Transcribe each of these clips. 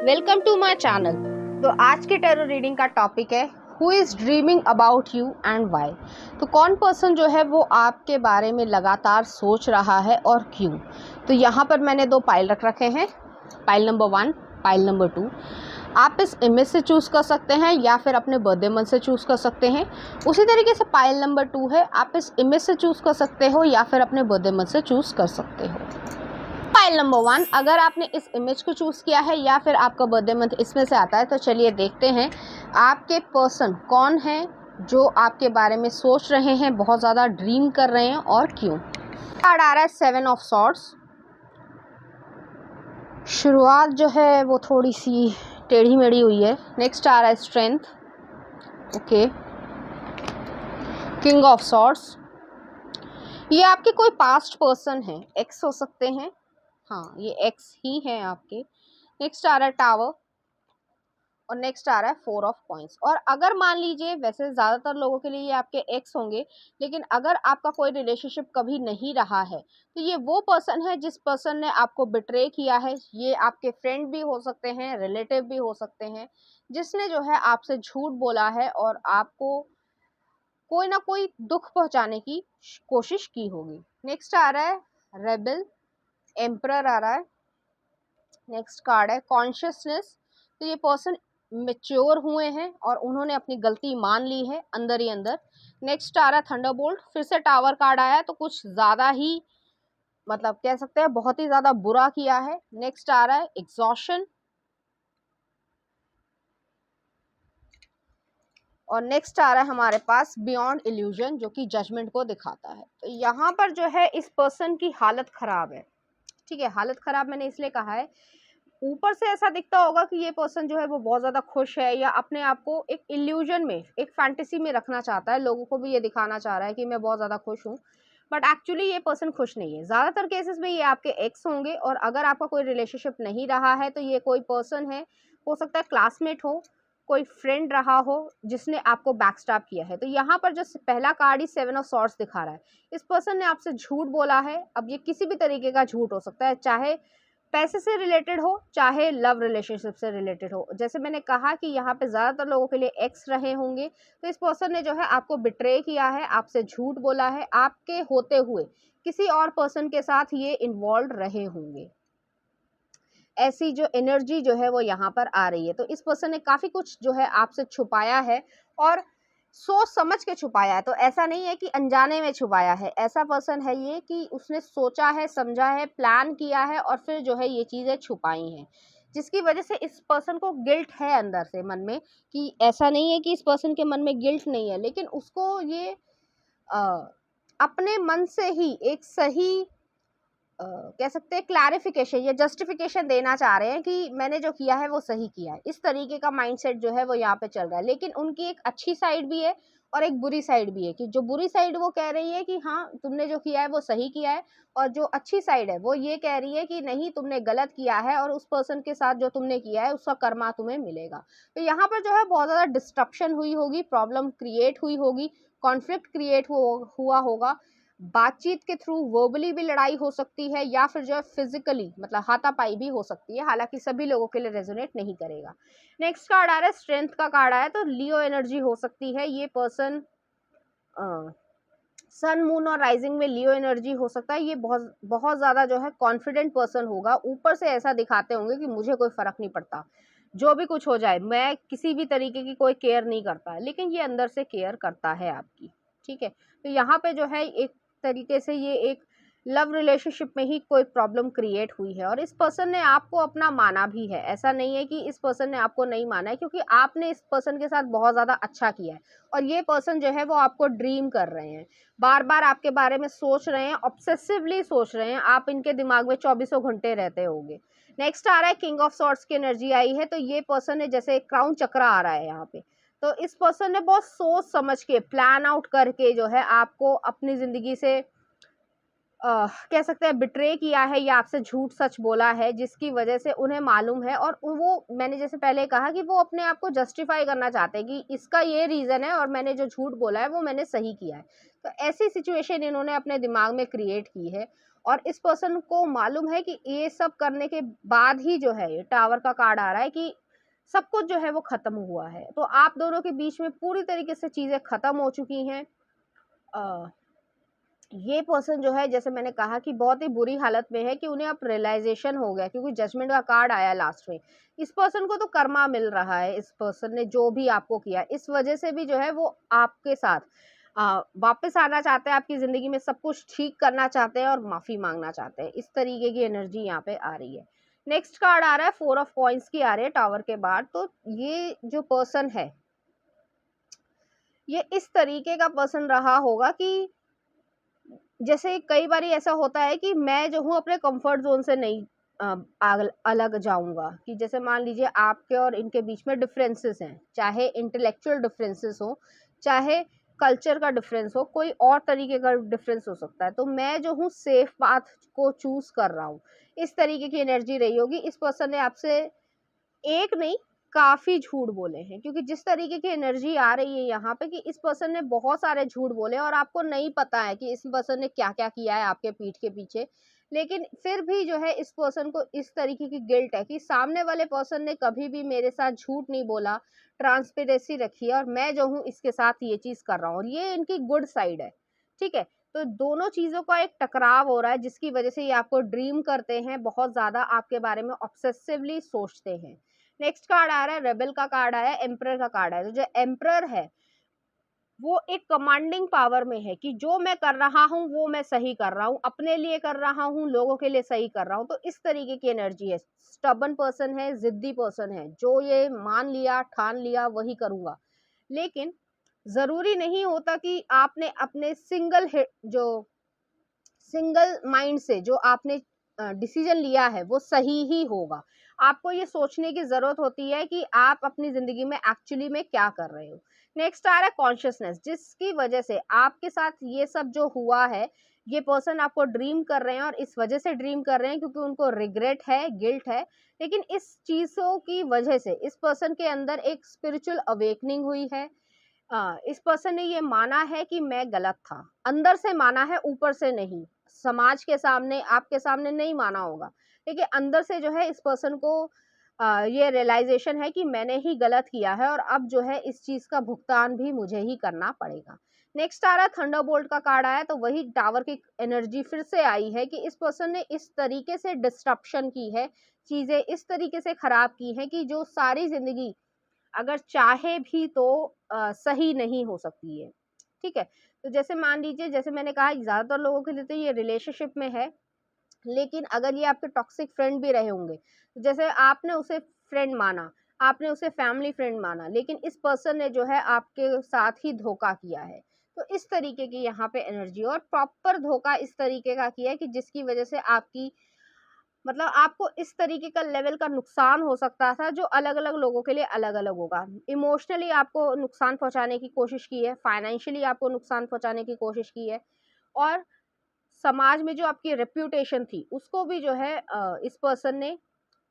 Welcome to my channel. तो आज के टेरो रीडिंग का टॉपिक है who is dreaming about you and why. तो कौन पर्सन जो है वो आपके बारे में लगातार सोच रहा है और क्यों। तो यहाँ पर मैंने दो पाइल रख रखे हैं, पाइल नंबर 1, पाइल नंबर 2। आप इस इमेज से चूज़ कर सकते हैं या फिर अपने बर्थडे मंथ से चूज़ कर सकते हैं। उसी तरीके से पाइल नंबर 2 है, आप इस इमेज से चूज़ कर सकते हो या फिर अपने बर्थडे मंथ से चूज़ कर सकते हो। पाइल नंबर 1, अगर आपने इस इमेज को चूज़ किया है या फिर आपका बर्थडे मंथ इसमें से आता है, तो चलिए देखते हैं आपके पर्सन कौन है जो आपके बारे में सोच रहे हैं, बहुत ज़्यादा ड्रीम कर रहे हैं और क्यों। कार्ड आ रहा है 7 ऑफ सॉर्ड्स। शुरुआत जो है वो थोड़ी सी टेढ़ी मेढ़ी हुई है। नेक्स्ट आ रहा है strength, okay. King of swords, ये आपके कोई पास्ट पर्सन है, एक्स हो सकते हैं, हाँ ये एक्स ही हैं आपके। नेक्स्ट आ रहा है टावर और नेक्स्ट आ रहा है 4 ऑफ कॉइंस। और अगर मान लीजिए, वैसे ज़्यादातर लोगों के लिए ये आपके एक्स होंगे, लेकिन अगर आपका कोई रिलेशनशिप कभी नहीं रहा है तो ये वो पर्सन है जिस पर्सन ने आपको बिट्रे किया है। ये आपके फ्रेंड भी हो सकते हैं, रिलेटिव भी हो सकते हैं, जिसने जो है आपसे झूठ बोला है और आपको कोई ना कोई दुख पहुंचाने की कोशिश की होगी। नेक्स्ट आ रहा है रेबल, एम्परर आ रहा है। नेक्स्ट कार्ड है कॉन्शियसनेस। तो ये पर्सन मेच्योर हुए हैं और उन्होंने अपनी गलती मान ली है अंदर ही अंदर। नेक्स्ट आ रहा है थंडरबोल्ट, फिर से टावर कार्ड आया है, तो कुछ ज़्यादा ही मतलब कह सकते हैं बहुत ही ज़्यादा बुरा किया है। नेक्स्ट आ रहा है एग्जॉशन और नेक्स्ट आ रहा है हमारे पास बियॉन्ड इल्यूजन, जो कि जजमेंट को दिखाता है। तो यहाँ पर जो है इस पर्सन की हालत ख़राब है, ठीक है। हालत ख़राब मैंने इसलिए कहा है, ऊपर से ऐसा दिखता होगा कि ये पर्सन जो है वो बहुत ज़्यादा खुश है या अपने आप को एक इल्यूजन में, एक फैंटेसी में रखना चाहता है, लोगों को भी ये दिखाना चाह रहा है कि मैं बहुत ज़्यादा खुश हूँ, बट एक्चुअली ये पर्सन खुश नहीं है। ज़्यादातर केसेस में ये आपके एक्स होंगे और अगर आपका कोई रिलेशनशिप नहीं रहा है तो ये कोई पर्सन है, हो सकता है क्लासमेट हो, कोई फ्रेंड रहा हो जिसने आपको बैकस्टैब किया है। तो यहाँ पर जो पहला कार्ड ही 7 ऑफ सॉर्ड्स दिखा रहा है, इस पर्सन ने आपसे झूठ बोला है। अब ये किसी भी तरीके का झूठ हो सकता है, चाहे पैसे से रिलेटेड हो, चाहे लव रिलेशनशिप से रिलेटेड हो। जैसे मैंने कहा कि यहाँ पे ज़्यादातर लोगों के लिए एक्स रहे होंगे, तो इस पर्सन ने जो है आपको बिट्रे किया है, आपसे झूठ बोला है, आपके होते हुए किसी और पर्सन के साथ ये इन्वॉल्व रहे होंगे। ऐसी जो एनर्जी जो है वो यहाँ पर आ रही है। तो इस पर्सन ने काफ़ी कुछ जो है आपसे छुपाया है और सोच समझ के छुपाया है। तो ऐसा नहीं है कि अनजाने में छुपाया है, ऐसा पर्सन है ये कि उसने सोचा है, समझा है, प्लान किया है और फिर जो है ये चीज़ें छुपाई हैं, जिसकी वजह से इस पर्सन को गिल्ट है अंदर से मन में। कि ऐसा नहीं है कि इस पर्सन के मन में गिल्ट नहीं है, लेकिन उसको ये अपने मन से ही एक सही कह सकते हैं क्लैरिफिकेशन या जस्टिफिकेशन देना चाह रहे हैं कि मैंने जो किया है वो सही किया है। इस तरीके का माइंडसेट जो है वो यहाँ पे चल रहा है। लेकिन उनकी एक अच्छी साइड भी है और एक बुरी साइड भी है, कि जो बुरी साइड वो कह रही है कि हाँ तुमने जो किया है वो सही किया है, और जो अच्छी साइड है वो ये कह रही है कि नहीं तुमने गलत किया है और उस पर्सन के साथ जो तुमने किया है उसका कर्मा तुम्हें मिलेगा। तो यहाँ पर जो है बहुत ज़्यादा डिस्ट्रप्शन हुई होगी, प्रॉब्लम क्रिएट हुई होगी, कॉन्फ्लिक्ट क्रिएट हुआ होगा। बातचीत के थ्रू वर्बली भी लड़ाई हो सकती है या फिर जो है फिजिकली मतलब हाथापाई भी हो सकती है, हालांकि सभी लोगों के लिए रेजोनेट नहीं करेगा। नेक्स्ट कार्ड आ रहा है स्ट्रेंथ का कार्ड आया, तो लियो एनर्जी हो सकती है। ये पर्सन सन मून और राइजिंग में लियो एनर्जी हो सकता है। ये बहुत बहुत ज़्यादा जो है कॉन्फिडेंट पर्सन होगा। ऊपर से ऐसा दिखाते होंगे कि मुझे कोई फ़र्क नहीं पड़ता, जो भी कुछ हो जाए, मैं किसी भी तरीके की कोई केयर नहीं करता, लेकिन ये अंदर से केयर करता है आपकी, ठीक है। तो यहाँ पे जो है एक तरीके से ये एक लव रिलेशनशिप में ही कोई प्रॉब्लम क्रिएट हुई है और इस पर्सन ने आपको अपना माना भी है। ऐसा नहीं है कि इस पर्सन ने आपको नहीं माना है, क्योंकि आपने इस पर्सन के साथ बहुत ज़्यादा अच्छा किया है और ये पर्सन जो है वो आपको ड्रीम कर रहे हैं, बार बार आपके बारे में सोच रहे हैं, ऑब्सेसिवली सोच रहे हैं, आप इनके दिमाग में चौबीसों घंटे रहते होंगे। नेक्स्ट आ रहा है किंग ऑफ सॉर्ड्स की एनर्जी आई है, तो ये पर्सन ने जैसे क्राउन चक्र आ रहा है यहाँ पे, तो इस पर्सन ने बहुत सोच समझ के प्लान आउट करके जो है आपको अपनी ज़िंदगी से कह सकते हैं बिट्रे किया है या आपसे झूठ सच बोला है, जिसकी वजह से उन्हें मालूम है, और वो, मैंने जैसे पहले कहा कि वो अपने आप को जस्टिफाई करना चाहते हैं कि इसका ये रीज़न है और मैंने जो झूठ बोला है वो मैंने सही किया है। तो ऐसी सिचुएशन इन्होंने अपने दिमाग में क्रिएट की है, और इस पर्सन को मालूम है कि ये सब करने के बाद ही जो है, ये टावर का कार्ड आ रहा है कि सब कुछ जो है वो खत्म हुआ है। तो आप दोनों के बीच में पूरी तरीके से चीज़ें खत्म हो चुकी हैं। ये पर्सन जो है, जैसे मैंने कहा कि बहुत ही बुरी हालत में है, कि उन्हें अब रियलाइजेशन हो गया, क्योंकि जजमेंट का कार्ड आया लास्ट में। इस पर्सन को तो कर्मा मिल रहा है, इस पर्सन ने जो भी आपको किया, इस वजह से भी जो है वो आपके साथ वापस आना चाहते हैं, आपकी ज़िंदगी में सब कुछ ठीक करना चाहते हैं और माफ़ी मांगना चाहते हैं। इस तरीके की एनर्जी यहाँ पे आ रही है। नेक्स्ट कार्ड आ रहा है 4 ऑफ कॉइन्स की आ रही है टावर के बाद। तो ये जो पर्सन है, ये इस तरीके का पर्सन रहा होगा कि जैसे कई बारी ऐसा होता है कि मैं जो हूँ अपने कंफर्ट ज़ोन से नहीं अलग जाऊँगा, कि जैसे मान लीजिए आपके और इनके बीच में डिफरेंसेस हैं, चाहे इंटेलेक्चुअल डिफरेंसेस हो, चाहे कल्चर का डिफरेंस हो, कोई और तरीके का डिफरेंस हो सकता है। तो मैं जो हूँ सेफ पाथ को चूज़ कर रहा हूँ। इस तरीके की एनर्जी रही होगी। इस पर्सन ने आपसे एक नहीं, काफ़ी झूठ बोले हैं, क्योंकि जिस तरीके की एनर्जी आ रही है यहाँ पे, कि इस पर्सन ने बहुत सारे झूठ बोले और आपको नहीं पता है कि इस पर्सन ने क्या-क्या किया है आपके पीठ के पीछे। लेकिन फिर भी जो है इस पर्सन को इस तरीके की गिल्ट है कि सामने वाले पर्सन ने कभी भी मेरे साथ झूठ नहीं बोला, ट्रांसपेरेंसी रखी है, और मैं जो हूँ इसके साथ ये चीज़ कर रहा हूँ, और ये इनकी गुड साइड है, ठीक है? तो दोनों चीज़ों का एक टकराव हो रहा है, जिसकी वजह से ये आपको ड्रीम करते हैं, बहुत ज़्यादा आपके बारे में ऑब्सेसिवली सोचते हैं। नेक्स्ट कार्ड आ रहा है, रेबेल का कार्ड आया है, एम्परर का कार्ड आया है। तो जो एम्परर है, वो एक कमांडिंग पावर में है कि जो मैं कर रहा हूँ वो मैं सही कर रहा हूँ, अपने लिए कर रहा हूँ, लोगों के लिए सही कर रहा हूँ। तो इस तरीके की एनर्जी है। स्टबर्न पर्सन है, जिद्दी पर्सन है, जो ये मान लिया, ठान लिया, वही करूंगा। लेकिन जरूरी नहीं होता कि आपने अपने जो सिंगल माइंड से जो आपने डिसीजन लिया है वो सही ही होगा। आपको ये सोचने की जरूरत होती है कि आप अपनी जिंदगी में एक्चुअली में क्या कर रहे हो। नेक्स्ट आ रहा है कॉन्शियसनेस, जिसकी वजह से आपके साथ ये सब जो हुआ है, ये पर्सन आपको ड्रीम कर रहे हैं, और इस वजह से ड्रीम कर रहे हैं क्योंकि उनको रिग्रेट है, गिल्ट है। लेकिन इस चीजों की वजह से इस पर्सन के अंदर एक स्पिरिचुअल अवेकनिंग हुई है। इस पर्सन ने ये माना है कि मैं गलत था, अंदर से माना है, ऊपर से नहीं। समाज के सामने, आपके सामने नहीं माना होगा, लेकिन अंदर से जो है इस पर्सन को ये रियलाइजेशन है कि मैंने ही गलत किया है, और अब जो है इस चीज का भुगतान भी मुझे ही करना पड़ेगा। नेक्स्ट आ रहा है थंडरबोल्ट का कार्ड आया, तो वही टावर की एनर्जी फिर से आई है कि इस पर्सन ने इस तरीके से डिस्ट्रप्शन की है, चीजें इस तरीके से खराब की है कि जो सारी जिंदगी अगर चाहे भी तो सही नहीं हो सकती है, ठीक है? तो जैसे मान लीजिए, जैसे मैंने कहा, ज़्यादातर लोगों के लिए तो ये रिलेशनशिप में है, लेकिन अगर ये आपके टॉक्सिक फ्रेंड भी रहे होंगे, तो जैसे आपने उसे फ्रेंड माना, आपने उसे फैमिली फ्रेंड माना, लेकिन इस पर्सन ने जो है आपके साथ ही धोखा किया है। तो इस तरीके की यहाँ पे एनर्जी, और प्रॉपर धोखा इस तरीके का किया है कि जिसकी वजह से आपकी, मतलब आपको इस तरीके का लेवल का नुकसान हो सकता था, जो अलग-अलग लोगों के लिए अलग-अलग होगा। इमोशनली आपको नुकसान पहुँचाने की कोशिश की है, फाइनेंशियली आपको नुकसान पहुँचाने की कोशिश की है, और समाज में जो आपकी रेप्यूटेशन थी, उसको भी जो है इस पर्सन ने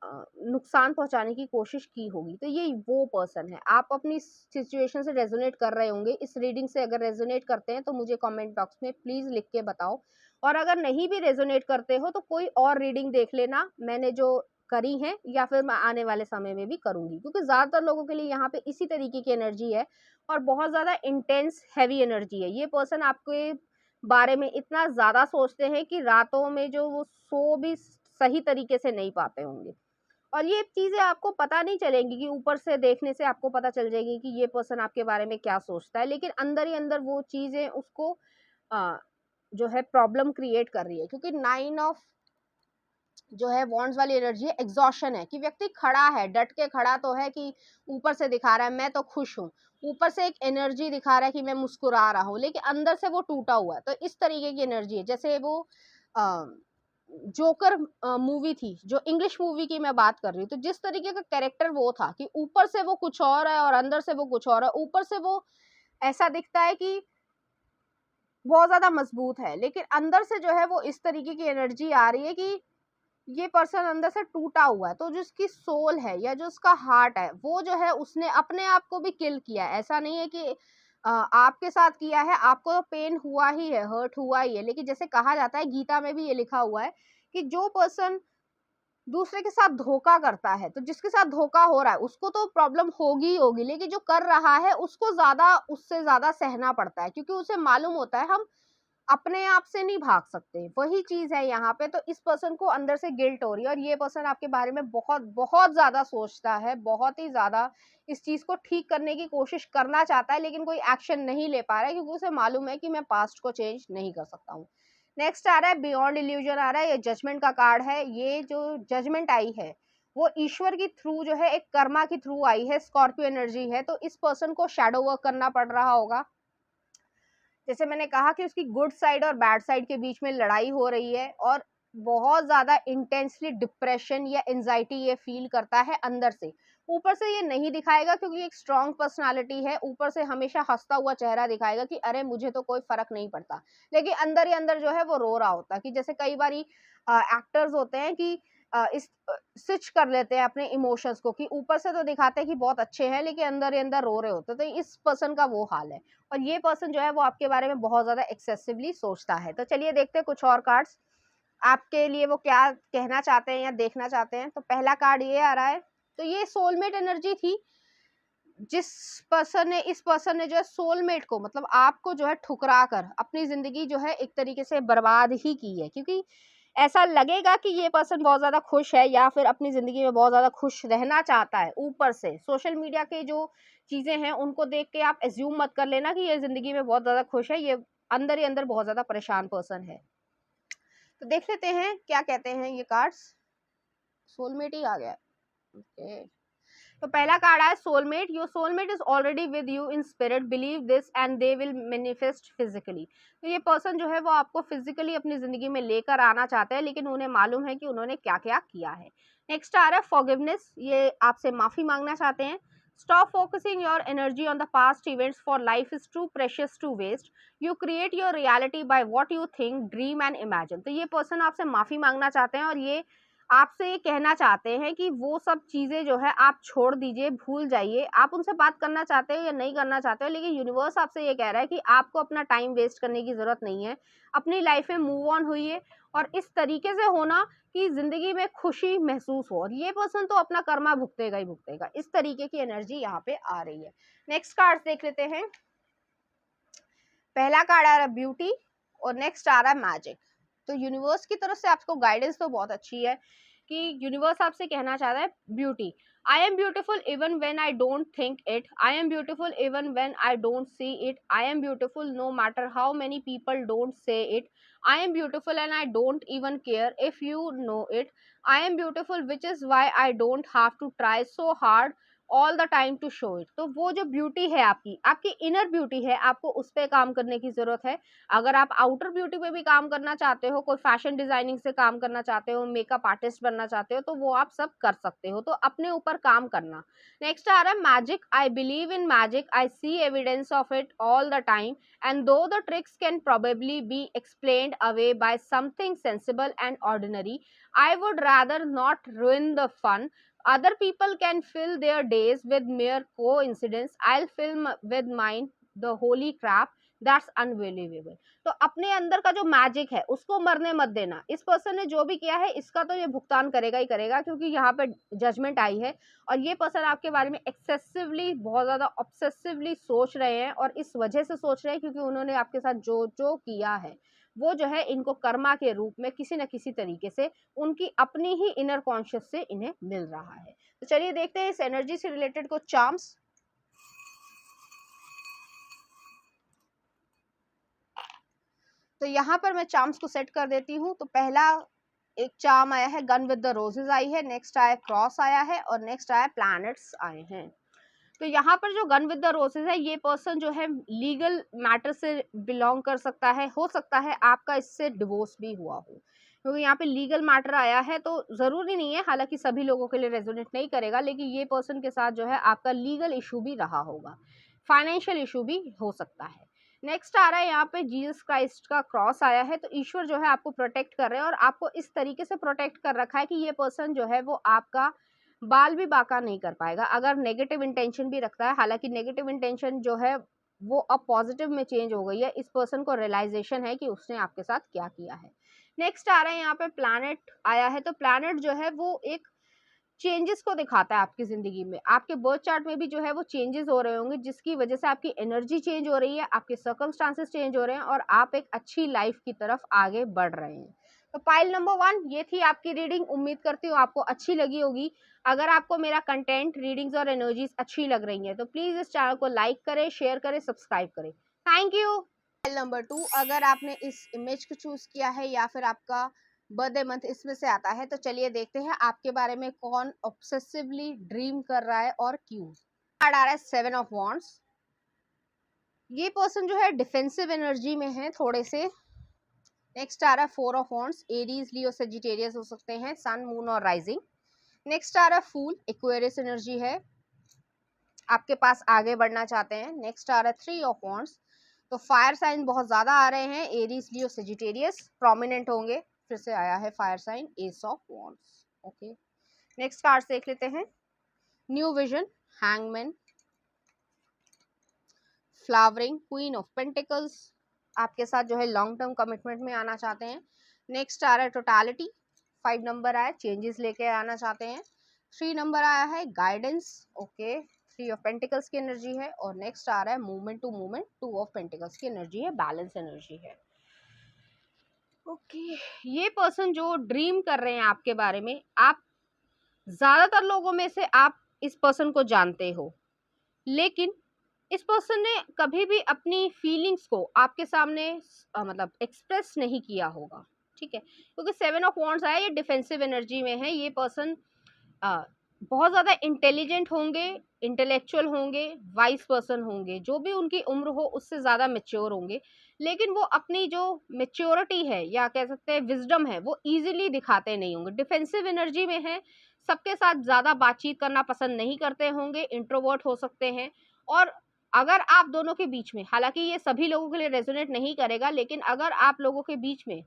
नुकसान पहुँचाने की कोशिश की होगी। तो ये वो पर्सन है। आप अपनी सिचुएशन से रेज़ोनेट कर रहे होंगे। इस रीडिंग से अगर रेज़ोनेट करते हैं तो मुझे कमेंट बॉक्स में प्लीज़ लिख के बताओ, और अगर नहीं भी रेज़ोनेट करते हो तो कोई और रीडिंग देख लेना, मैंने जो करी हैं, या फिर मैं आने वाले समय में भी करूँगी, क्योंकि ज़्यादातर लोगों के लिए यहाँ पे इसी तरीके की एनर्जी है, और बहुत ज़्यादा इंटेंस हेवी एनर्जी है। ये पर्सन आपके बारे में इतना ज़्यादा सोचते हैं कि रातों में जो वो सो भी सही तरीके से नहीं पाते होंगे। और ये चीज़ें आपको पता नहीं चलेंगी, कि ऊपर से देखने से आपको पता चल जाएगी कि ये पर्सन आपके बारे में क्या सोचता है, लेकिन अंदर ही अंदर वो चीज़ें उसको अ, जो है प्रॉब्लम क्रिएट कर रही है, क्योंकि 9 ऑफ जो है वॉन्ड्स वाली एनर्जी है, एग्जॉशन है, कि व्यक्ति खड़ा है, डट के खड़ा तो है, कि ऊपर से दिखा रहा है मैं तो खुश हूँ, ऊपर से एक एनर्जी दिखा रहा है कि मैं मुस्कुरा रहा हूँ, लेकिन अंदर से वो टूटा हुआ है। तो इस तरीके की एनर्जी है। जैसे वो जोकर मूवी थी, जो इंग्लिश मूवी की मैं बात कर रही हूँ, तो जिस तरीके का कैरेक्टर वो था, कि ऊपर से वो कुछ और है और अंदर से वो कुछ और है। ऊपर से वो ऐसा दिखता है कि बहुत ज़्यादा मजबूत है, लेकिन अंदर से जो है वो इस तरीके की एनर्जी आ रही है कि ये पर्सन अंदर से टूटा हुआ है। तो जो उसकी सोल है या जो उसका हार्ट है, वो जो है उसने अपने आप को भी किल किया है। ऐसा नहीं है कि आपके साथ किया है, आपको तो पेन हुआ ही है, हर्ट हुआ ही है। लेकिन जैसे कहा जाता है, गीता में भी ये लिखा हुआ है कि जो पर्सन दूसरे के साथ धोखा करता है, तो जिसके साथ धोखा हो रहा है उसको तो प्रॉब्लम होगी ही होगी, लेकिन जो कर रहा है उसको ज़्यादा, उससे ज़्यादा सहना पड़ता है, क्योंकि उसे मालूम होता है हम अपने आप से नहीं भाग सकते। वही चीज़ है यहाँ पे। तो इस पर्सन को अंदर से गिल्ट हो रही है और ये पर्सन आपके बारे में बहुत बहुत ज़्यादा सोचता है, बहुत ही ज़्यादा इस चीज़ को ठीक करने की कोशिश करना चाहता है, लेकिन कोई एक्शन नहीं ले पा रहा है, क्योंकि उसे मालूम है कि मैं पास्ट को चेंज नहीं कर सकता हूँ। नेक्स्ट आ रहा है बियॉन्ड इल्यूजन आ रहा है, ये जजमेंट का कार्ड है। ये जो जजमेंट आई है वो ईश्वर की थ्रू जो है, एक कर्मा के थ्रू आई है, स्कॉर्पियो एनर्जी है। तो इस पर्सन को शैडो वर्क करना पड़ रहा होगा। जैसे मैंने कहा कि उसकी गुड साइड और बैड साइड के बीच में लड़ाई हो रही है और बहुत ज़्यादा इंटेंसली डिप्रेशन या एंजाइटी ये फील करता है अंदर से। ऊपर से ये नहीं दिखाएगा क्योंकि एक स्ट्रॉन्ग पर्सनालिटी है, ऊपर से हमेशा हंसता हुआ चेहरा दिखाएगा कि अरे मुझे तो कोई फर्क नहीं पड़ता, लेकिन अंदर ही अंदर जो है वो रो रहा होता है। कि जैसे कई बारी एक्टर्स होते हैं कि इस स्विच कर लेते हैं अपने इमोशंस को, कि ऊपर से तो दिखाते हैं कि बहुत अच्छे हैं, लेकिन अंदर ही अंदर रो रहे होते हैं। तो इस पर्सन का वो हाल है। और ये पर्सन जो है वो आपके बारे में बहुत ज़्यादा एक्सेसिवली सोचता है। तो चलिए देखते हैं कुछ और कार्ड्स आपके लिए वो क्या कहना चाहते हैं या देखना चाहते हैं। तो पहला कार्ड ये आ रहा है। तो ये सोलमेट एनर्जी थी। जिस पर्सन ने, इस पर्सन ने जो है सोलमेट को, मतलब आपको जो है ठुकरा कर अपनी ज़िंदगी जो है एक तरीके से बर्बाद ही की है, क्योंकि ऐसा लगेगा कि ये पर्सन बहुत ज़्यादा खुश है या फिर अपनी ज़िंदगी में बहुत ज़्यादा खुश रहना चाहता है। ऊपर से सोशल मीडिया के जो चीज़ें हैं उनको देख के आप एज्यूम मत कर लेना कि ये ज़िंदगी में बहुत ज़्यादा खुश है। ये अंदर ही अंदर बहुत ज़्यादा परेशान पर्सन है। तो देख लेते हैं क्या कहते हैं ये कार्ड्स। सोलमेट ही आ गया। ओके। तो पहला कार्ड है soulmate. Your soulmate is already with you in spirit, believe this and they will manifest physically. तो ये पर्सन जो है वो आपको फिजिकली अपनी जिंदगी में लेकर आना चाहते हैं, लेकिन उन्हें मालूम है कि उन्होंने क्या क्या किया है। नेक्स्ट आ रहा है फॉरगिवनेस। ये आपसे माफी मांगना चाहते हैं। Stop focusing your energy on the past events, for life is too precious to waste. You create your reality by what you think, dream and imagine. तो ये पर्सन आपसे माफी मांगना चाहते हैं और ये आपसे ये कहना चाहते हैं कि वो सब चीज़ें जो है आप छोड़ दीजिए, भूल जाइए। आप उनसे बात करना चाहते हो या नहीं करना चाहते हो, लेकिन यूनिवर्स आपसे ये कह रहा है कि आपको अपना टाइम वेस्ट करने की ज़रूरत नहीं है। अपनी लाइफ में मूव ऑन होइए और इस तरीके से होना कि ज़िंदगी में खुशी महसूस हो। और ये पर्सन तो अपना कर्मा भुगतेगा ही भुगतेगा। इस तरीके की एनर्जी यहाँ पे आ रही है। नेक्स्ट कार्ड देख लेते हैं। पहला कार्ड आ रहा है ब्यूटी और नेक्स्ट आ रहा है मैजिक। तो यूनिवर्स की तरफ से आपको गाइडेंस तो बहुत अच्छी है कि यूनिवर्स आपसे कहना चाहता है beauty. I am beautiful even when I don't think it, I am beautiful even when I don't see it, I am beautiful no matter how many people don't say it, I am beautiful and I don't even care if you know it, I am beautiful which is why I don't have to try so hard all the time to show it. तो वो जो beauty है आपकी, आपकी inner beauty है, आपको उस पर काम करने की जरूरत है। अगर आप आउटर ब्यूटी पे भी काम करना चाहते हो, कोई फैशन डिजाइनिंग से काम करना चाहते हो, मेकअप आर्टिस्ट बनना चाहते हो, तो वो आप सब कर सकते हो। तो अपने ऊपर काम करना। नेक्स्ट आ रहा है magic. I believe in magic, I see evidence of it all the time and though the tricks can probably be explained away by something sensible and ordinary, I would rather not ruin the fun. Other people can fill their days with mere coincidence. I'll fill with mine the holy crap. That's unbelievable. तो अपने अंदर का जो magic है उसको मरने मत देना। इस पर्सन ने जो भी किया है इसका तो ये भुगतान करेगा ही करेगा, क्योंकि यहाँ पे जजमेंट आई है और ये पर्सन आपके बारे में एक्सेसिवली, बहुत ज़्यादा ऑब्सेसिवली सोच रहे हैं। और इस वजह से सोच रहे हैं क्योंकि उन्होंने आपके साथ जो जो किया है वो जो है इनको कर्मा के रूप में किसी न किसी तरीके से उनकी अपनी ही इनर कॉन्शियस से इन्हें मिल रहा है। तो चलिए देखते हैं इस एनर्जी से रिलेटेड कुछ चार्म्स। तो यहाँ पर मैं चार्म्स को सेट कर देती हूँ। तो पहला एक चार्म आया है गन विद द रोजेस आई है, नेक्स्ट आया क्रॉस आया है और नेक्स्ट आया प्लैनेट्स आए हैं। तो यहाँ पर जो गन विद द रोजेस है, ये पर्सन जो है लीगल मैटर से बिलोंग कर सकता है। हो सकता है आपका इससे डिवोर्स भी हुआ हो, क्योंकि यहाँ पे लीगल मैटर आया है। तो ज़रूरी नहीं है, हालांकि सभी लोगों के लिए रेजोनेट नहीं करेगा, लेकिन ये पर्सन के साथ जो है आपका लीगल इशू भी रहा होगा, फाइनेंशियल इशू भी हो सकता है। नेक्स्ट आ रहा है यहाँ पे जीसस क्राइस्ट का क्रॉस आया है, तो ईश्वर जो है आपको प्रोटेक्ट कर रहे हैं और आपको इस तरीके से प्रोटेक्ट कर रखा है कि ये पर्सन जो है वो आपका बाल भी बांका नहीं कर पाएगा अगर नेगेटिव इंटेंशन भी रखता है। हालांकि नेगेटिव इंटेंशन जो है वो अब पॉजिटिव में चेंज हो गई है, इस पर्सन को रियलाइजेशन है कि उसने आपके साथ क्या किया है। नेक्स्ट आ रहा है यहाँ पे प्लैनेट आया है, तो प्लैनेट जो है वो एक चेंजेस को दिखाता है आपकी जिंदगी में। आपके बर्थ चार्ट में भी जो है वो चेंजेस हो रहे होंगे जिसकी वजह से आपकी एनर्जी चेंज हो रही है, आपके सर्कमस्टांसेस चेंज हो रहे हैं और आप एक अच्छी लाइफ की तरफ आगे बढ़ रहे हैं। तो पाइल नंबर 1 ये थी आपकी रीडिंग। उम्मीद करती हूँ आपको अच्छी लगी होगी। अगर आपको मेरा कंटेंट, रीडिंग्स और एनर्जीज अच्छी लग रही है तो प्लीज इस चैनल को लाइक करें, शेयर करें, सब्सक्राइब करें। Thank you. पाइल नंबर 2, अगर आपने इस इमेज को चूज किया है या फिर आपका बर्थडे मंथ इसमें से आता है तो चलिए देखते हैं आपके बारे में कौन ऑब्सेसिवली ड्रीम कर रहा है और क्यों। कार्ड आ रहा है 7 ऑफ वॉन्ड्स। ये पर्सन जो है डिफेंसिव एनर्जी में है थोड़े से। नेक्स्ट आ रहा है 4 of wands. Aries, Leo, Sagittarius हो सकते हैं, सन, मून और राइजिंग। नेक्स्ट आ रहा है फूल, एक्वेरियस एनर्जी है, आपके पास आगे बढ़ना चाहते हैं। नेक्स्ट आ रहा है 3 ऑफ वॉन्ड्स। तो फायर साइन बहुत ज्यादा आ रहे हैं, एरीज, लियो, सेजिटेरियस प्रोमिनेंट होंगे। फिर से आया है fire sign, ace of wands. Okay, next card देख लेते हैं। New vision, hangman, flowering, queen of pentacles, आपके साथ जो है लॉन्ग टर्म कमिटमेंट में आना चाहते हैं। नेक्स्ट आ रहा है टोटालिटी, 5 नंबर आया, चेंजेस लेके आना चाहते हैं। 3 नंबर आया है गाइडेंस। ओके, 3 ऑफ पेंटिकल्स की एनर्जी है। और नेक्स्ट आ रहा है movement to movement, 2 of pentacles की एनर्जी है, बैलेंस एनर्जी है। ओके, ये पर्सन जो ड्रीम कर रहे हैं आपके बारे में, आप ज्यादातर लोगों में से आप इस पर्सन को जानते हो, लेकिन इस पर्सन ने कभी भी अपनी फीलिंग्स को आपके सामने मतलब एक्सप्रेस नहीं किया होगा, ठीक है, क्योंकि 7 ऑफ वॉन्ड्स आया, ये डिफेंसिव एनर्जी में है। ये पर्सन बहुत ज़्यादा इंटेलिजेंट होंगे, इंटेलेक्चुअल होंगे, वाइज पर्सन होंगे, जो भी उनकी उम्र हो उससे ज़्यादा मेच्योर होंगे, लेकिन वो अपनी जो मेच्योरिटी है या कह सकते हैं विजडम है वो इजीली दिखाते नहीं होंगे। डिफेंसिव एनर्जी में है, सबके साथ ज़्यादा बातचीत करना पसंद नहीं करते होंगे, इंट्रोवर्ट हो सकते हैं। और अगर आप दोनों के बीच में, हालांकि ये सभी लोगों के लिए रेजोनेट नहीं करेगा, लेकिन अगर आप लोगों के बीच में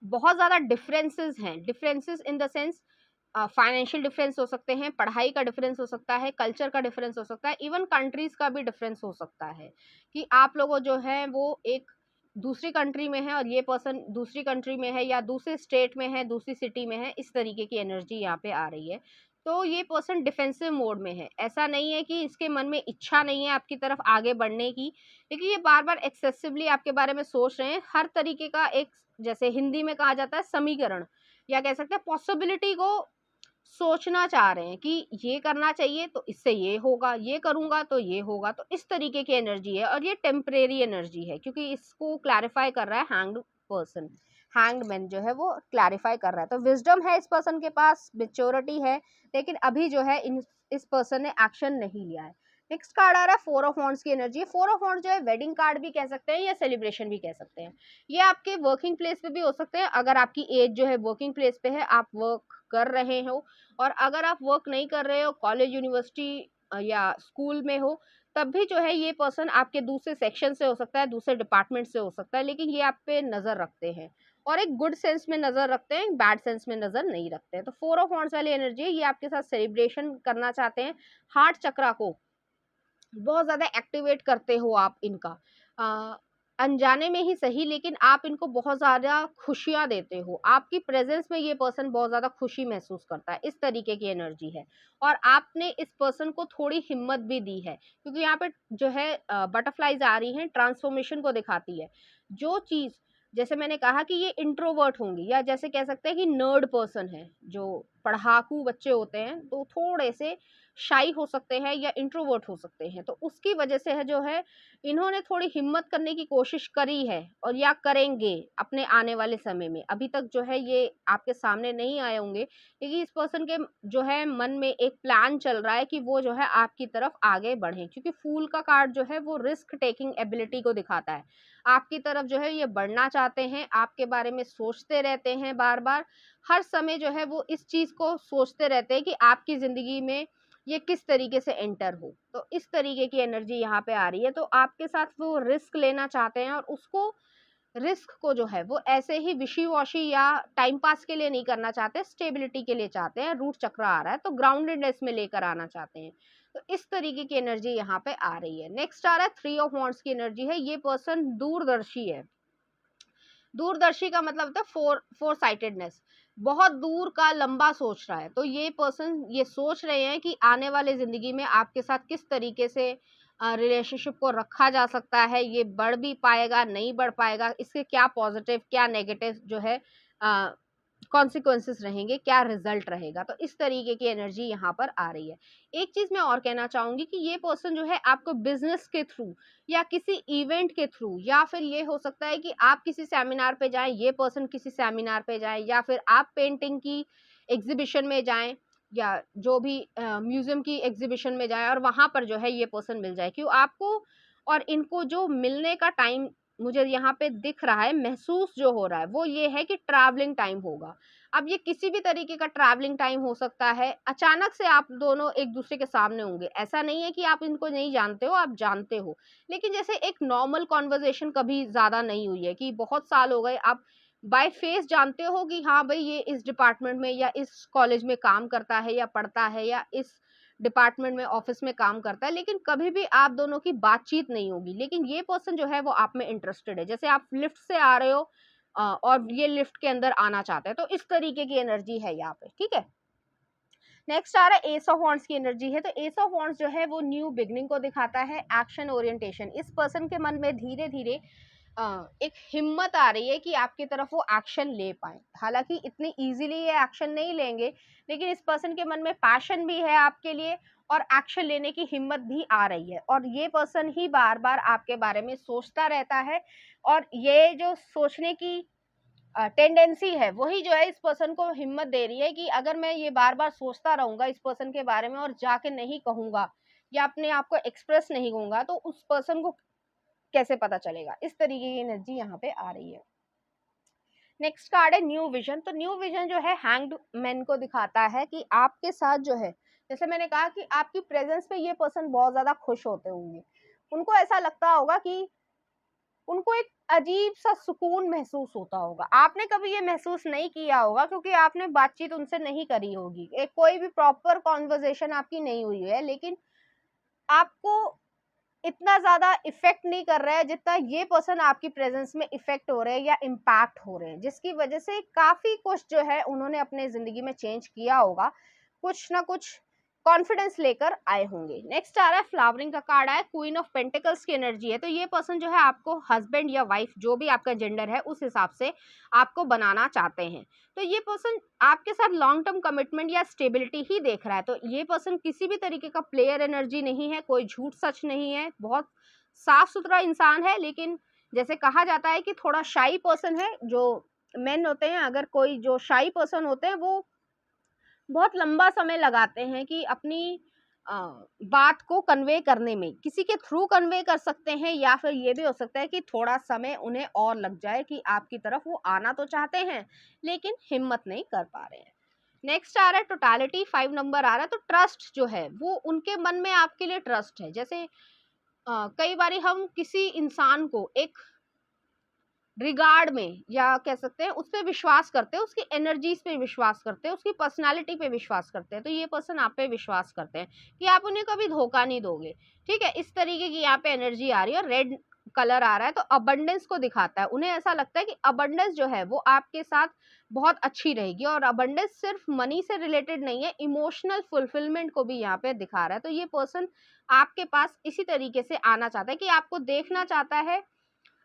बहुत ज़्यादा डिफरेंसेस हैं, differences in the sense financial difference हो सकते हैं, पढ़ाई का डिफरेंस हो सकता है, कल्चर का डिफरेंस हो सकता है, इवन कंट्रीज का भी डिफरेंस हो सकता है कि आप लोगों जो है वो एक दूसरी कंट्री में है और ये पर्सन दूसरी कंट्री में है या दूसरे स्टेट में है, दूसरी सिटी में है, इस तरीके की एनर्जी यहाँ पे आ रही है। तो ये पर्सन डिफेंसिव मोड में है। ऐसा नहीं है कि इसके मन में इच्छा नहीं है आपकी तरफ आगे बढ़ने की, लेकिन ये बार बार एक्सेसिवली आपके बारे में सोच रहे हैं। हर तरीके का एक, जैसे हिंदी में कहा जाता है समीकरण, या कह सकते हैं पॉसिबिलिटी को सोचना चाह रहे हैं कि ये करना चाहिए तो इससे ये होगा, ये करूंगा तो ये होगा। तो इस तरीके की एनर्जी है और ये टेम्परेरी एनर्जी है, क्योंकि इसको क्लैरिफाई कर रहा है हैंग्ड पर्सन। हैंग्ड मैन जो है वो क्लैरिफाई कर रहा है। तो विजडम है इस पर्सन के पास, मेच्योरिटी है, लेकिन अभी जो है इस पर्सन ने एक्शन नहीं लिया है। नेक्स्ट कार्ड आ रहा है 4 ऑफ वॉन्ड्स की एनर्जी। 4 ऑफ वॉन्ड्स जो है वेडिंग कार्ड भी कह सकते हैं या सेलिब्रेशन भी कह सकते हैं। ये आपके वर्किंग प्लेस पे भी हो सकते हैं। अगर आपकी एज जो है वर्किंग प्लेस पे है, आप वर्क कर रहे हो, और अगर आप वर्क नहीं कर रहे हो, कॉलेज, यूनिवर्सिटी या स्कूल में हो, तब भी जो है ये पर्सन आपके दूसरे सेक्शन से हो सकता है, दूसरे डिपार्टमेंट से हो सकता है, लेकिन ये आप पे नजर रखते हैं और एक गुड सेंस में नजर रखते हैं, बैड सेंस में नजर नहीं रखते हैं। तो 4 ऑफ वॉन्ड्स वाली एनर्जी, ये आपके साथ सेलिब्रेशन करना चाहते हैं। हार्ट चक्रा को बहुत ज्यादा एक्टिवेट करते हो आप इनका, अनजाने में ही सही, लेकिन आप इनको बहुत ज्यादा खुशियां देते हो। आपकी प्रेजेंस में ये पर्सन बहुत ज्यादा खुशी महसूस करता है, इस तरीके की एनर्जी है। और आपने इस पर्सन को थोड़ी हिम्मत भी दी है, क्योंकि यहाँ पे जो है बटरफ्लाईज आ रही हैं, ट्रांसफॉर्मेशन को दिखाती है। जो चीज, जैसे मैंने कहा कि ये इंट्रोवर्ट होंगी, या जैसे कह सकते हैं कि नर्ड पर्सन है, जो पढ़ाकू बच्चे होते हैं, तो थोड़े से शाई हो सकते हैं या इंट्रोवर्ट हो सकते हैं। तो उसकी वजह से है जो है इन्होंने थोड़ी हिम्मत करने की कोशिश करी है और या करेंगे अपने आने वाले समय में। अभी तक जो है ये आपके सामने नहीं आए होंगे, लेकिन इस पर्सन के जो है मन में एक प्लान चल रहा है कि वो जो है आपकी तरफ आगे बढ़े, क्योंकि फूल का कार्ड जो है वो रिस्क टेकिंग एबिलिटी को दिखाता है। आपकी तरफ जो है ये बढ़ना चाहते हैं, आपके बारे में सोचते रहते हैं, बार बार हर समय जो है वो इस चीज को सोचते रहते हैं कि आपकी जिंदगी में ये किस तरीके से एंटर हो। तो इस तरीके की एनर्जी यहाँ पे आ रही है। तो आपके साथ वो रिस्क लेना चाहते हैं और उसको रिस्क को जो है वो ऐसे ही विशी वॉशी या टाइम पास के लिए नहीं करना चाहते, स्टेबिलिटी के लिए चाहते हैं। रूट चक्र आ रहा है तो ग्राउंडेडनेस में लेकर आना चाहते हैं। तो इस तरीके की एनर्जी यहाँ पे आ रही है। नेक्स्ट आ रहा है 3 ऑफ वॉन्ड्स की एनर्जी है। ये पर्सन दूरदर्शी है। दूरदर्शी का मतलब होता है फोर साइटेडनेस, बहुत दूर का लंबा सोच रहा है। तो ये पर्सन ये सोच रहे हैं कि आने वाले जिंदगी में आपके साथ किस तरीके से रिलेशनशिप को रखा जा सकता है, ये बढ़ भी पाएगा नहीं बढ़ पाएगा, इसके क्या पॉजिटिव क्या नेगेटिव जो है कॉन्सिक्वेंसेस रहेंगे, क्या रिजल्ट रहेगा। तो इस तरीके की एनर्जी यहाँ पर आ रही है। एक चीज मैं और कहना चाहूंगी कि ये पर्सन जो है आपको बिजनेस के थ्रू या किसी इवेंट के थ्रू, या फिर ये हो सकता है कि आप किसी सेमिनार पे जाएं, ये पर्सन किसी सेमिनार पे जाए, या फिर आप पेंटिंग की एग्जीबिशन में जाएं या जो भी म्यूजियम की एग्जीबिशन में जाएं और वहां पर जो है ये पर्सन मिल जाए। क्यों आपको और इनको जो मिलने का टाइम मुझे यहाँ पे दिख रहा है, महसूस जो हो रहा है वो ये है कि ट्रैवलिंग टाइम होगा। अब ये किसी भी तरीके का ट्रैवलिंग टाइम हो सकता है, अचानक से आप दोनों एक दूसरे के सामने होंगे। ऐसा नहीं है कि आप इनको नहीं जानते हो, आप जानते हो, लेकिन जैसे एक नॉर्मल कॉन्वर्जेशन कभी ज्यादा नहीं हुई है कि बहुत साल हो गए, आप बाय फेस जानते हो कि हाँ भाई ये इस डिपार्टमेंट में या इस कॉलेज में काम करता है या पढ़ता है या इस डिपार्टमेंट में ऑफिस में काम करता है, लेकिन कभी भी आप दोनों की बातचीत नहीं होगी। लेकिन ये पर्सन जो है वो आप में इंटरेस्टेड है। जैसे आप लिफ्ट से आ रहे हो और ये लिफ्ट के अंदर आना चाहते हैं, तो इस तरीके की एनर्जी है यहाँ पे। ठीक है, नेक्स्ट आ रहा है एस ऑफ वॉन्ड्स की एनर्जी है। तो एस ऑफ वॉन्ड्स जो है वो न्यू बिगनिंग को दिखाता है, एक्शन ओरिएंटेशन। इस पर्सन के मन में धीरे धीरे एक हिम्मत आ रही है कि आपकी तरफ वो एक्शन ले पाए। हालांकि इतनी इजीली ये एक्शन नहीं लेंगे, लेकिन इस पर्सन के मन में पैशन भी है आपके लिए और एक्शन लेने की हिम्मत भी आ रही है। और ये पर्सन ही बार बार आपके बारे में सोचता रहता है, और ये जो सोचने की टेंडेंसी है वही जो है इस पर्सन को हिम्मत दे रही है कि अगर मैं ये बार बार सोचता रहूंगा इस पर्सन के बारे में और जाके नहीं कहूंगा या अपने आप को एक्सप्रेस नहीं कहूंगा, तो उस पर्सन को कैसे पता चलेगा। इस तरीके की एनर्जी यहाँ पे आ रही है। नेक्स्ट कार्ड है न्यू विजन। तो न्यू विजन जो है हैंग्ड मैन को दिखाता है कि आपके साथ जो है, जैसे मैंने कहा कि आपकी प्रेजेंस पे ये पर्सन बहुत ज्यादा खुश होते होंगे। उनको ऐसा लगता होगा कि उनको एक अजीब सा सुकून महसूस होता होगा। आपने कभी ये महसूस नहीं किया होगा क्योंकि आपने बातचीत उनसे नहीं करी होगी, एक कोई भी प्रॉपर कॉन्वर्जेशन आपकी नहीं हुई है, लेकिन आपको इतना ज्यादा इफेक्ट नहीं कर रहा है जितना ये पर्सन आपकी प्रेजेंस में इफेक्ट हो रहे हैं या इम्पैक्ट हो रहे हैं, जिसकी वजह से काफी कुछ जो है उन्होंने अपने जिंदगी में चेंज किया होगा, कुछ ना कुछ कॉन्फिडेंस लेकर आए होंगे। नेक्स्ट आ रहा है फ्लावरिंग का कार्ड है, क्वीन ऑफ पेंटिकल्स की एनर्जी है। तो ये पर्सन जो है आपको हस्बैंड या वाइफ जो भी आपका जेंडर है उस हिसाब से आपको बनाना चाहते हैं। तो ये पर्सन आपके साथ लॉन्ग टर्म कमिटमेंट या स्टेबिलिटी ही देख रहा है। तो ये पर्सन किसी भी तरीके का प्लेयर एनर्जी नहीं है, कोई झूठ सच नहीं है, बहुत साफ सुथरा इंसान है। लेकिन जैसे कहा जाता है कि थोड़ा शाई पर्सन है, जो मेन होते हैं, अगर कोई जो शाई पर्सन होते हैं वो बहुत लंबा समय लगाते हैं कि अपनी बात को कन्वे करने में, किसी के थ्रू कन्वे कर सकते हैं या फिर ये भी हो सकता है कि थोड़ा समय उन्हें और लग जाए कि आपकी तरफ वो आना तो चाहते हैं लेकिन हिम्मत नहीं कर पा रहे हैं। नेक्स्ट आ रहा है टोटालिटी, 5 नंबर आ रहा है। तो ट्रस्ट जो है वो उनके मन में आपके लिए ट्रस्ट है। जैसे कई बारी हम किसी इंसान को एक रिगार्ड में या कह सकते हैं उस पर विश्वास करते हैं, उसकी एनर्जीज पे विश्वास करते हैं, उसकी पर्सनालिटी पे विश्वास करते हैं। तो ये पर्सन आप पे विश्वास करते हैं कि आप उन्हें कभी धोखा नहीं दोगे। ठीक है, इस तरीके की यहाँ पे एनर्जी आ रही है। रेड कलर आ रहा है तो अबंडेंस को दिखाता है। उन्हें ऐसा लगता है कि अबंडेंस जो है वो आपके साथ बहुत अच्छी रहेगी, और अबंडेंस सिर्फ मनी से रिलेटेड नहीं है, इमोशनल फुलफिलमेंट को भी यहाँ पे दिखा रहा है। तो ये पर्सन आपके पास इसी तरीके से आना चाहता है कि आपको देखना चाहता है।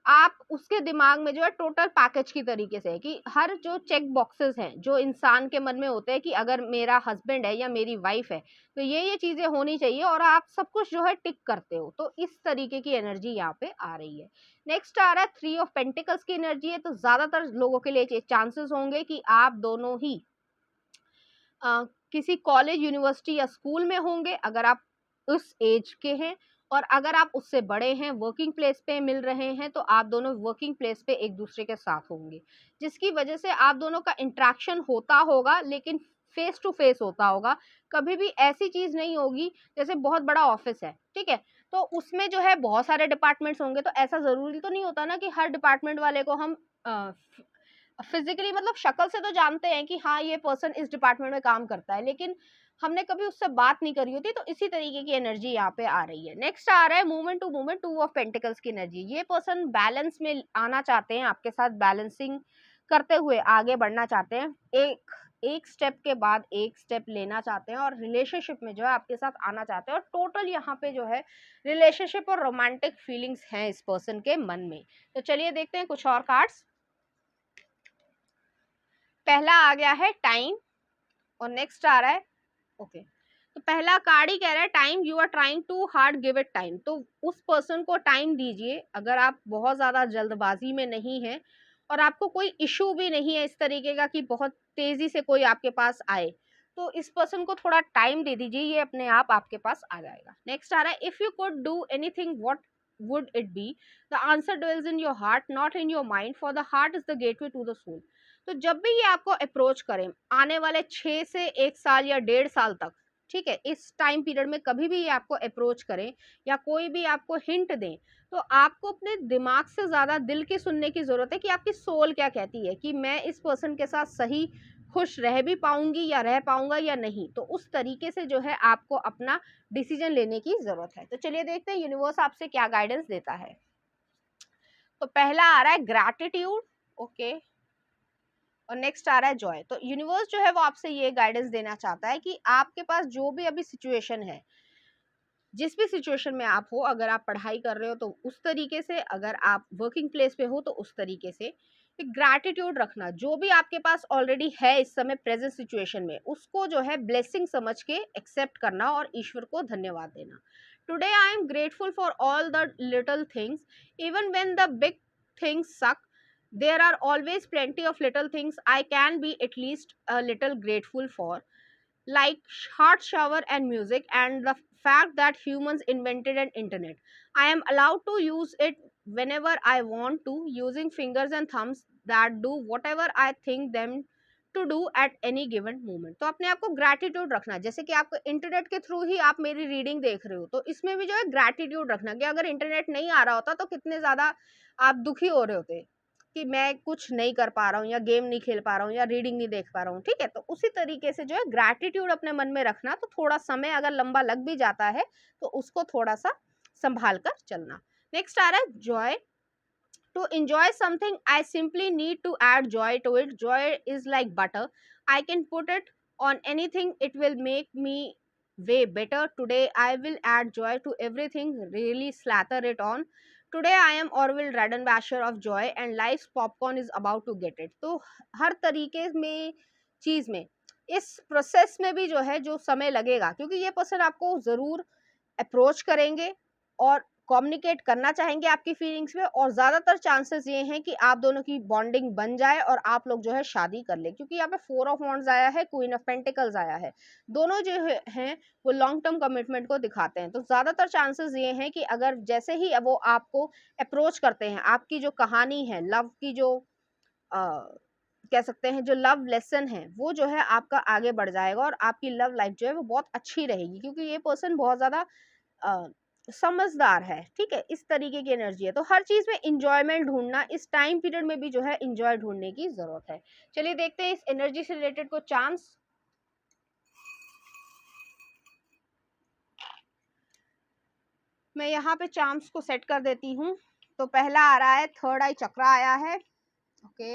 आप उसके दिमाग में जो है टोटल पैकेज की तरीके से है कि हर जो चेक बॉक्सेस हैं जो इंसान के मन में होते हैं कि अगर मेरा हस्बैंड है या मेरी वाइफ है तो ये चीजें होनी चाहिए, और आप सब कुछ जो है टिक करते हो। तो इस तरीके की एनर्जी यहाँ पे आ रही है। नेक्स्ट आ रहा है 3 ऑफ पेंटिकल्स की एनर्जी है। तो ज्यादातर लोगों के लिए चांसेस होंगे कि आप दोनों ही किसी कॉलेज यूनिवर्सिटी या स्कूल में होंगे अगर आप उस एज के हैं, और अगर आप उससे बड़े हैं वर्किंग प्लेस पे मिल रहे हैं तो आप दोनों वर्किंग प्लेस पे एक दूसरे के साथ होंगे, जिसकी वजह से आप दोनों का इंटरेक्शन होता होगा लेकिन फेस टू फेस होता होगा, कभी भी ऐसी चीज नहीं होगी जैसे बहुत बड़ा ऑफिस है, ठीक है, तो उसमें जो है बहुत सारे डिपार्टमेंट्स होंगे, तो ऐसा जरूरी तो नहीं होता ना कि हर डिपार्टमेंट वाले को हम फिजिकली मतलब शक्ल से तो जानते हैं कि हाँ ये पर्सन इस डिपार्टमेंट में काम करता है, लेकिन हमने कभी उससे बात नहीं करी होती, तो इसी तरीके की एनर्जी यहाँ पे आ रही है। नेक्स्ट आ रहा है movement to movement, 2 of pentacles की एनर्जी। ये पर्सन बैलेंस में आना चाहते हैं, आपके साथ बैलेंसिंग करते हुए आगे बढ़ना चाहते हैं, एक स्टेप के बाद एक स्टेप लेना चाहते हैं और रिलेशनशिप में जो है आपके साथ आना चाहते हैं, और टोटल यहाँ पे जो है रिलेशनशिप और रोमांटिक फीलिंग्स हैं इस पर्सन के मन में। तो चलिए देखते हैं कुछ और कार्ड्स। पहला आ गया है टाइम और नेक्स्ट आ रहा है ओके तो पहला कार्ड ही कह रहा है time, you are trying to hard, give it time. तो उस पर्सन को टाइम दीजिए, अगर आप बहुत ज्यादा जल्दबाजी में नहीं है और आपको कोई इशू भी नहीं है इस तरीके का कि बहुत तेजी से कोई आपके पास आए, तो इस पर्सन को थोड़ा टाइम दे दीजिए, ये अपने आप आपके पास आ जाएगा। नेक्स्ट आ रहा है if you could do anything what would it be, the answer dwells in your heart not in your mind, for the heart is the gateway to the soul। तो जब भी ये आपको अप्रोच करें आने वाले 6 से 1 साल या 1.5 साल तक, ठीक है, इस टाइम पीरियड में कभी भी ये आपको अप्रोच करें या कोई भी आपको हिंट दें, तो आपको अपने दिमाग से ज्यादा दिल की सुनने की जरूरत है कि आपकी सोल क्या कहती है कि मैं इस पर्सन के साथ सही खुश रह भी पाऊंगी या रह पाऊंगा या नहीं। तो उस तरीके से जो है आपको अपना डिसीजन लेने की जरूरत है। तो चलिए देखते हैं यूनिवर्स आपसे क्या गाइडेंस देता है। तो पहला आ रहा है ग्रैटिट्यूड, ओके, और नेक्स्ट आ रहा है जॉय। तो यूनिवर्स जो है वो आपसे ये गाइडेंस देना चाहता है कि आपके पास जो भी अभी सिचुएशन है, जिस भी सिचुएशन में आप हो, अगर आप पढ़ाई कर रहे हो तो उस तरीके से, अगर आप वर्किंग प्लेस पे हो तो उस तरीके से ग्रैटिट्यूड रखना, जो भी आपके पास ऑलरेडी है इस समय प्रेजेंट सिचुएशन में, उसको जो है ब्लेसिंग समझ के एक्सेप्ट करना और ईश्वर को धन्यवाद देना। Today I am grateful for all the little things, even when the big things सक, there are always plenty of little things I can be at least a little grateful for, like hot shower and music, and the fact that humans invented an internet. I am allowed to use it whenever I want to, using fingers and thumbs that do whatever I think them to do at any given moment। तो अपने आप को gratitude रखना, जैसे कि आपको internet के through ही आप मेरी रीडिंग देख रहे हो, तो इसमें भी जो है ग्रैटिट्यूड रखना कि अगर इंटरनेट नहीं आ रहा होता तो कितने ज्यादा आप दुखी हो रहे होते कि मैं कुछ नहीं कर पा रहा हूँ या गेम नहीं खेल पा रहा हूँ या रीडिंग नहीं देख पा रहा हूँ, ठीक है। तो उसी तरीके से जो है ग्रैटिट्यूड अपने मन में रखना, तो थोड़ा समय अगर लंबा लग भी जाता है तो उसको थोड़ा सा संभाल कर चलना। नेक्स्ट आ रहा है Joy. To enjoy something, I simply need to add joy to it. Joy is like butter. I can put it on anything, it will make me way better. Today, I will add joy to everything, really slather it on. Today, I am Orville Redenbacher of joy, and life's popcorn is about to get it. तो हर तरीके में चीज में इस process में भी जो है जो समय लगेगा, क्योंकि ये पर्सन आपको जरूर अप्रोच करेंगे और कम्युनिकेट करना चाहेंगे आपकी फीलिंग्स में, और ज्यादातर चांसेस ये हैं कि आप दोनों की बॉन्डिंग बन जाए और आप लोग जो है शादी कर ले, क्योंकि यहाँ पे 4 ऑफ वॉन्ड्स आया है, क्वीन ऑफ पेंटिकल्स आया है, दोनों जो हैं वो लॉन्ग टर्म कमिटमेंट को दिखाते हैं। तो ज्यादातर चांसेस ये हैं कि अगर जैसे ही वो आपको अप्रोच करते हैं, आपकी जो कहानी है लव की, जो कह सकते हैं जो लव लेसन है, वो जो है आपका आगे बढ़ जाएगा और आपकी लव लाइफ जो है वो बहुत अच्छी रहेगी, क्योंकि ये पर्सन बहुत ज्यादा समझदार है, ठीक है, इस तरीके की एनर्जी है। तो हर चीज में इंजॉयमेंट ढूंढना, इस टाइम पीरियड में भी जो है इंजॉय ढूंढने की जरूरत है। चलिए देखते हैं इस एनर्जी से रिलेटेड को चांस। मैं यहाँ पे चार्म्स को सेट कर देती हूँ। तो पहला आ रहा है थर्ड आई चक्रा आया है, ओके,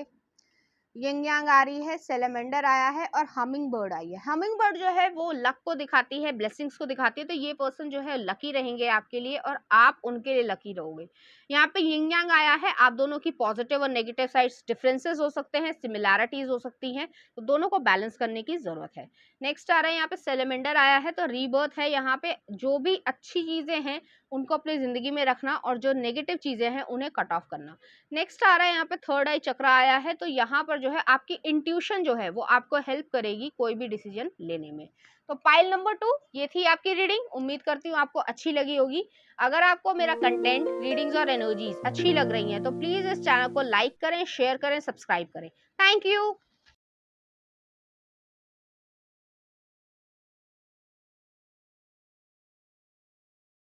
यिंग यांग आ रही है, सेलेमेंडर आया है और हमिंग बर्ड आई है। हमिंग बर्ड जो है वो लक को दिखाती है, ब्लेसिंग्स को दिखाती है, तो ये पर्सन जो है लकी रहेंगे आपके लिए और आप उनके लिए लकी रहोगे। यहाँ पे यिंग यांग आया है, आप दोनों की पॉजिटिव और नेगेटिव साइड्स डिफरेंसेस हो सकते हैं, सिमिलैरिटीज हो सकती हैं, तो दोनों को बैलेंस करने की जरूरत है। नेक्स्ट आ रहा है यहाँ पे सेलेमेंडर आया है, तो रीबर्थ है, यहाँ पे जो भी अच्छी चीजें हैं उनको अपनी जिंदगी में रखना और जो नेगेटिव चीजें हैं उन्हें कट ऑफ करना। नेक्स्ट आ रहा है यहाँ पे थर्ड आई चक्रा आया है, तो यहाँ पर जो है आपकी इंट्यूशन जो है वो आपको हेल्प करेगी कोई भी डिसीजन लेने में। तो पाइल नंबर 2 ये थी आपकी रीडिंग, उम्मीद करती हूँ आपको अच्छी लगी होगी। अगर आपको मेरा कंटेंट, रीडिंग्स और एनर्जीज अच्छी लग रही हैं तो प्लीज इस चैनल को लाइक करें, शेयर करें, सब्सक्राइब करें। Thank you.